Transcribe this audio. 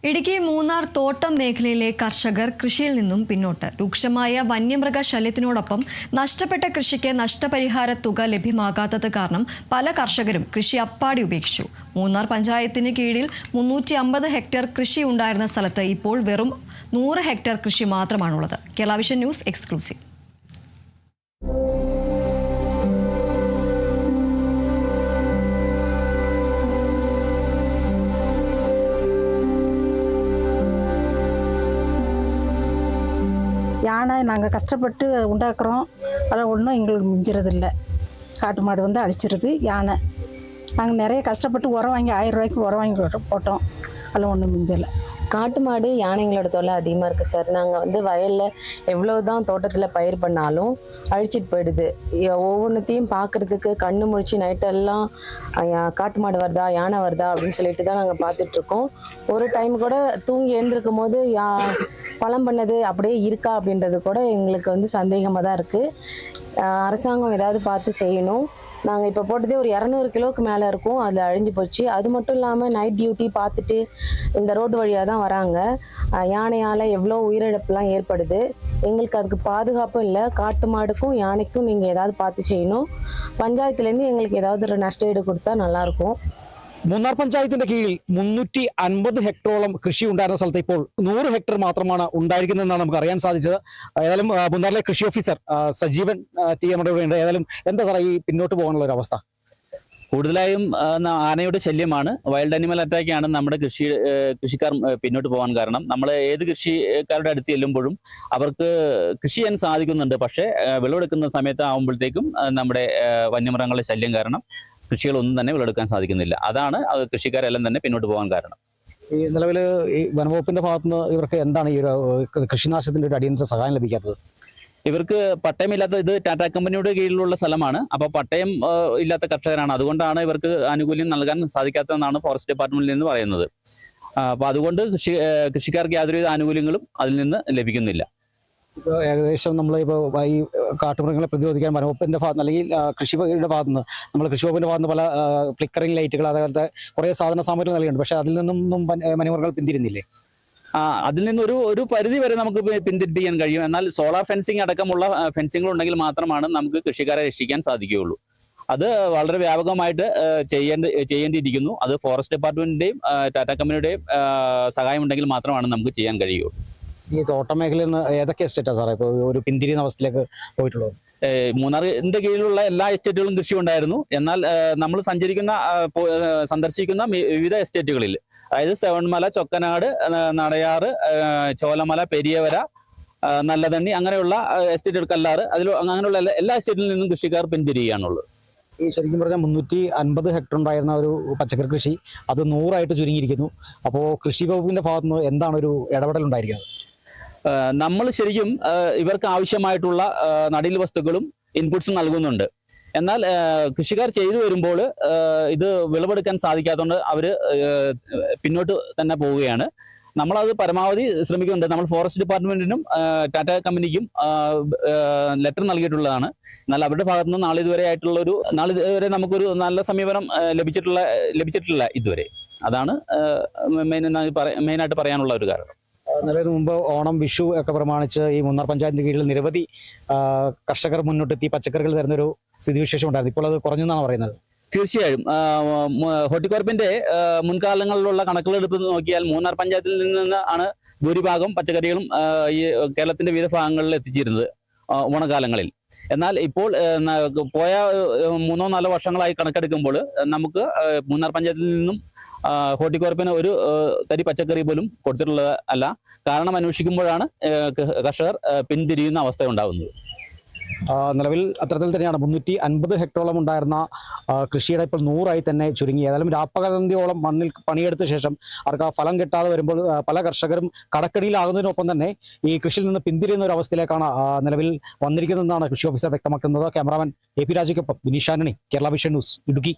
ഇടുക്കി മൂന്നാർ തോട്ടം മേഖലയിലെ കർഷകർ കൃഷിയിൽ നിന്നും പിന്നോട്ട്. രൂക്ഷമായ വന്യമൃഗ ശല്യത്തിനോടൊപ്പം നഷ്ടപ്പെട്ട കൃഷിക്ക് നഷ്ടപരിഹാര തുക ലഭ്യമാകാത്തത് കാരണം പല കർഷകരും കൃഷി അപ്പാടി ഉപേക്ഷിച്ചു. മൂന്നാർ പഞ്ചായത്തിന് കീഴിൽ 350 ഹെക്ടർ കൃഷി ഉണ്ടായിരുന്ന സ്ഥലത്ത് ഇപ്പോൾ വെറും 100 ഹെക്ടർ കൃഷി മാത്രമാണുള്ളത്. Kerala Vision news exclusive. யானை நாங்கள் கஷ்டப்பட்டு உண்டாக்குறோம், அதெல்லாம் ஒன்றும் எங்களுக்கு மிஞ்சுறதில்லை. காட்டு மாடு வந்து அழிச்சிருது யானை. நாங்கள் நிறைய கஷ்டப்பட்டு உரம் வாங்கி 1000 ரூபாய்க்கு உரம் வாங்கி போட்டோம், அதெல்லாம் ஒன்றும் மிஞ்சலை. காட்டு மாடு யானைங்களோட தொல்லை அதிகமாக இருக்குது சார். நாங்கள் வந்து வயலில் எவ்வளோ தான் தோட்டத்தில் பயிர் பண்ணாலும் அழிச்சிட்டு போயிடுது. ஒவ்வொன்றத்தையும் பார்க்குறதுக்கு கண்ணு முழிச்சு நைட்டெல்லாம் காட்டு மாடு வருதா யானை வருதா அப்படின்னு சொல்லிட்டு தான் நாங்கள் பார்த்துட்ருக்கோம். ஒரு டைம் கூட தூங்கி எழுந்திருக்கும் போது பழம் பண்ணது அப்படியே இருக்கா அப்படின்றது கூட எங்களுக்கு வந்து சந்தேகமாக தான் இருக்குது. அரசாங்கம் ஏதாவது பார்த்து செய்யணும். நாங்கள் இப்போ போட்டதே ஒரு 200 கிலோவுக்கு மேலே இருக்கும், அதில் அழிஞ்சு போச்சு. அது மட்டும் இல்லாமல் நைட் டியூட்டி பார்த்துட்டு இந்த ரோடு வழியாக தான் வராங்க. யானையால் எவ்வளோ உயிரிழப்புலாம் ஏற்படுது. எங்களுக்கு அதுக்கு பாதுகாப்பும் இல்லை. காட்டு மாடுக்கும் யானைக்கும் நீங்கள் ஏதாவது பார்த்து செய்யணும். பஞ்சாயத்துலேருந்து எங்களுக்கு ஏதாவது ஒரு நஷ்ட ஈடு கொடுத்தா நல்லாயிருக்கும். മൂന്നാർ പഞ്ചായത്തിന്റെ കീഴിൽ 350 ഹെക്ടറോളം കൃഷി ഉണ്ടായിരുന്ന സ്ഥലത്ത് ഇപ്പോൾ 100 ഹെക്ടർ മാത്രമാണ് ഉണ്ടായിരിക്കുന്നതെന്നാണ് നമുക്ക് അറിയാൻ സാധിച്ചത്. ഏതായാലും മൂന്നാറിലെ കൃഷി ഓഫീസർ സജീവൻ ടി നമ്മുടെ ഇവിടെ ഉണ്ട്. ഏതായാലും എന്താ പറയുക ഈ പിന്നോട്ട് പോകാനുള്ള ഒരു അവസ്ഥ? കൂടുതലായും ആനയുടെ ശല്യമാണ്, വൈൽഡ് അനിമൽ അറ്റാക്കാണ് നമ്മുടെ കൃഷിക്കാർ പിന്നോട്ട് പോകാൻ കാരണം. നമ്മൾ ഏത് കൃഷിക്കാരുടെ അടുത്ത് ചെല്ലുമ്പോഴും അവർക്ക് കൃഷി ചെയ്യാൻ സാധിക്കുന്നുണ്ട്, പക്ഷേ വിളവെടുക്കുന്ന സമയത്ത് ആകുമ്പോഴത്തേക്കും നമ്മുടെ വന്യമൃഗങ്ങളുടെ ശല്യം കാരണം കൃഷികളൊന്നും തന്നെ വിളവെടുക്കാൻ സാധിക്കുന്നില്ല. അതാണ് കൃഷിക്കാരെല്ലാം തന്നെ പിന്നോട്ട് പോകാൻ കാരണം. ഈ നിലവിൽ ഈ വനംവകുപ്പിന്റെ ഭാഗത്തുനിന്ന് ഇവർക്ക് എന്താണ് ഈ ഒരു കൃഷിനാശത്തിന്റെ ഒരു അടിയന്തര സഹായം ലഭിക്കാത്തത്? ഇവർക്ക് പട്ടയമില്ലാത്ത, ഇത് ടാറ്റാ കമ്പനിയുടെ കീഴിലുള്ള സ്ഥലമാണ്. അപ്പോൾ പട്ടയം ഇല്ലാത്ത കർഷകരാണ്, അതുകൊണ്ടാണ് ഇവർക്ക് ആനുകൂല്യം നൽകാൻ സാധിക്കാത്തതെന്നാണ് ഫോറസ്റ്റ് ഡിപ്പാർട്ട്മെന്റിൽ നിന്ന് പറയുന്നത്. അപ്പോൾ അതുകൊണ്ട് കൃഷിക്കാർക്ക് യാതൊരുവിധ ആനുകൂല്യങ്ങളും അതിൽ നിന്ന് ലഭിക്കുന്നില്ല. ഇപ്പോൾ ഏകദേശം നമ്മളിപ്പോൾ ഈ കാട്ടുമൃഗങ്ങളെ പ്രതിരോധിക്കാൻ വനവകുപ്പിന്റെ ഭാഗത്ത് അല്ലെങ്കിൽ കൃഷിയുടെ ഭാഗത്തുനിന്ന് നമ്മൾ കൃഷിവകുപ്പിന്റെ ഭാഗത്ത് പല ഫ്ലിക്കറിംഗ് ലൈറ്റുകൾ അതേപോലത്തെ കുറേ സാധന സാമഗ്രികൾ നൽകിയിട്ടുണ്ട്. പക്ഷേ അതിൽ നിന്നും വന്യമൃഗങ്ങൾ പിന്തിരുന്നില്ലേ? അതിൽ നിന്ന് ഒരു പരിധി വരെ നമുക്ക് പിന്തിരിപ്പിക്കാൻ കഴിയും. എന്നാൽ സോളാർ ഫെൻസിങ് അടക്കമുള്ള ഫെൻസിങ്ങൾ ഉണ്ടെങ്കിൽ മാത്രമാണ് നമുക്ക് കൃഷിക്കാരെ രക്ഷിക്കാൻ സാധിക്കുകയുള്ളൂ. അത് വളരെ വ്യാപകമായിട്ട് ചെയ്യേണ്ടിയിരിക്കുന്നു. അത് ഫോറസ്റ്റ് ഡിപ്പാർട്ട്മെന്റിന്റെയും ടാറ്റാ കമ്പനിയുടെയും സഹായം ഉണ്ടെങ്കിൽ മാത്രമാണ് നമുക്ക് ചെയ്യാൻ കഴിയുള്ളൂ. ഈ തോട്ടം മേഖലയിൽ നിന്ന് ഏതൊക്കെ എസ്റ്റേറ്റാണ് സാറേ ഇപ്പോൾ ഒരു പിന്തിരിയുന്ന അവസ്ഥയിലേക്ക് പോയിട്ടുള്ളത്? മൂന്നാറിന്റെ കീഴിലുള്ള എല്ലാ എസ്റ്റേറ്റുകളും കൃഷി ഉണ്ടായിരുന്നു. എന്നാൽ നമ്മൾ സന്ദർശിക്കുന്ന വിവിധ എസ്റ്റേറ്റുകളിൽ, അതായത് സെവൻമല, ചൊക്കനാട്, നടയാറ്, ചോലമല, പെരിയവര, നല്ലതണ്ണി, അങ്ങനെയുള്ള എസ്റ്റേറ്റുകൾ, കല്ലാറ്, അങ്ങനെയുള്ള എല്ലാ എസ്റ്റേറ്റിൽ നിന്നും കൃഷിക്കാർ പിന്തിരിയുകയാണുള്ളത്. ഈ ശരിക്കും പറഞ്ഞാൽ 350 ഹെക്ടർ ഉണ്ടായിരുന്ന ഒരു പച്ചക്കറി കൃഷി അത് 100 ചുരുങ്ങിയിരിക്കുന്നു. അപ്പോൾ കൃഷി വകുപ്പിന്റെ ഭാഗത്തുനിന്ന് എന്താണ് ഒരു ഇടപെടൽ ഉണ്ടായിരിക്കുന്നത്? നമ്മൾ ശരിക്കും ഇവർക്ക് ആവശ്യമായിട്ടുള്ള നടീൽ വസ്തുക്കളും ഇൻപുട്സും നൽകുന്നുണ്ട്. എന്നാൽ കൃഷിക്കാർ ചെയ്തു വരുമ്പോൾ ഇത് വിളവെടുക്കാൻ സാധിക്കാത്തതുകൊണ്ട് അവർ പിന്നോട്ട് തന്നെ പോവുകയാണ്. നമ്മളത് പരമാവധി ശ്രമിക്കുന്നുണ്ട്. നമ്മൾ ഫോറസ്റ്റ് ഡിപ്പാർട്ട്മെന്റിനും ടാറ്റാ കമ്പനിക്കും ലെറ്റർ നൽകിയിട്ടുള്ളതാണ്. എന്നാൽ അവരുടെ ഭാഗത്തു നിന്ന് നാളിതുവരെ നമുക്കൊരു നല്ല സമീപനം ലഭിച്ചിട്ടില്ല ഇതുവരെ. അതാണ് മെയിനായിട്ട് പറയാനുള്ള ഒരു കാരണം. നിലവിൽ മുമ്പ് ഓണം, വിഷു ഒക്കെ പ്രമാണിച്ച് ഈ മൂന്നാർ പഞ്ചായത്തിന്റെ കീഴിൽ നിരവധി കർഷകർ മുന്നോട്ടെത്തി പച്ചക്കറികൾ തരുന്നൊരു സ്ഥിതിവിശേഷം ഉണ്ടായിരുന്നു. ഇപ്പോൾ അത് കുറഞ്ഞെന്നാണ് പറയുന്നത്. തീർച്ചയായും ഹോർട്ടികോർപ്പിന്റെ മുൻകാലങ്ങളിലുള്ള കണക്കുകളെടുത്ത് നോക്കിയാൽ മൂന്നാർ പഞ്ചായത്തിൽ നിന്ന് ആണ് ഭൂരിഭാഗം പച്ചക്കറികളും ഈ കേരളത്തിന്റെ വിവിധ ഭാഗങ്ങളിൽ എത്തിച്ചിരുന്നത് ഓണക്കാലങ്ങളിൽ. എന്നാൽ ഇപ്പോൾ പോയ 3-4 വർഷങ്ങളായി കണക്കെടുക്കുമ്പോൾ നമുക്ക് മൂന്നാർ പഞ്ചായത്തിൽ നിന്നും ഹോർട്ടികോർപ്പിന് ഒരു തരി പച്ചക്കറി പോലും കൊടുത്തിട്ടുള്ളത് അല്ല. കാരണം അന്വേഷിക്കുമ്പോഴാണ് കർഷകർ പിന്തിരിയുന്ന അവസ്ഥ ഉണ്ടാകുന്നത്. നിലവിൽ അത്തരത്തിൽ തന്നെയാണ് 350 ഹെക്ടറോളം ഉണ്ടായിരുന്ന കൃഷിയുടെ ഇപ്പോൾ 100 തന്നെ ചുരുങ്ങി. ഏതായാലും രാപ്പകലന്തിയോളം മണ്ണിൽ പണിയെടുത്ത ശേഷം അവർക്ക് ആ ഫലം കിട്ടാതെ വരുമ്പോൾ പല കർഷകരും കടക്കടിയിലാകുന്നതിനൊപ്പം തന്നെ ഈ കൃഷിയിൽ നിന്ന് പിന്തിരിയുന്ന ഒരു അവസ്ഥയിലേക്കാണ് നിലവിൽ വന്നിരിക്കുന്നതെന്നാണ് കൃഷി ഓഫീസർ വ്യക്തമാക്കുന്നത്. ക്യാമറാമാൻ AP രാജയ്ക്കൊപ്പം വിനീഷ് ആന്റണി, കേരള വിഷൻ ന്യൂസ്, ഇടുക്കി.